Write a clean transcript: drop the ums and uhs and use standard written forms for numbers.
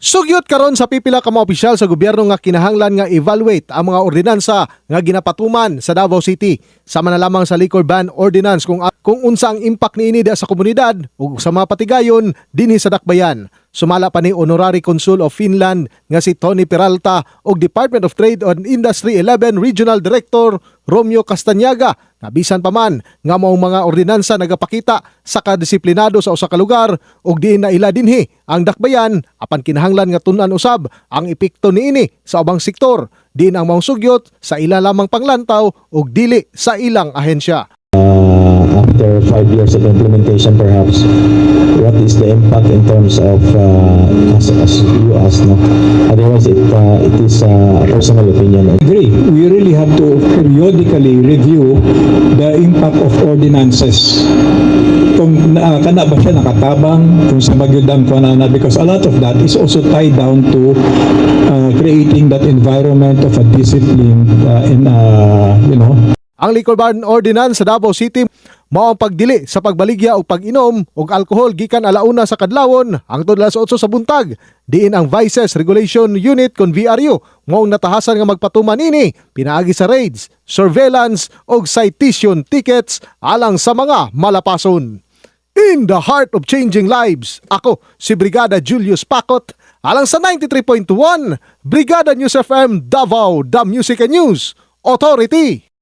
Sugyot karon sa pipila ka mga opisyal sa gobyerno nga kinahanglan nga evaluate ang mga ordinansa nga ginapatuman sa Davao City sama na lamang sa liquor ban ordinance kung unsa ang impact niini sa komunidad ug sa mga patigayon dinhi sa dakbayan. Sumala pa ni Honorary Consul of Finland nga si Tony Peralta ug Department of Trade and Industry 11 Regional Director Romeo Castañaga nga bisan pa man nga maong mga ordinansa nagapakita sa kadisiplinado sa usa ka lugar ug diin na ila dinhi ang dakbayan apan kinahanglan nga tun-an usab ang epekto niini sa ubang sektor diin ang maong sugyot sa ila lamang panglantaw ug dili sa ilang ahensya. After 5 years of implementation, perhaps, what is the impact in terms of as you asked, no? Otherwise, it is a personal opinion. I agree. We really have to periodically review the impact of ordinances. Kung kana ba siya nakatabang, kung sa magyudang panana, because a lot of that is also tied down to creating that environment of a discipline Ang liquor ban ordinance sa Davao City mao ang pagdili sa pagbaligya o pag-inom og alkohol gikan alauna sa kadlawon hangtod alas 8 sa buntag. Diin ang Vices Regulation Unit kon VRU mao natahasan nga magpatuman ini pinaagi sa raids, surveillance og citation tickets alang sa mga malapason. In the heart of changing lives, ako si Brigada Julius Pacot alang sa 93.1 Brigada News FM Davao, the Music and News Authority.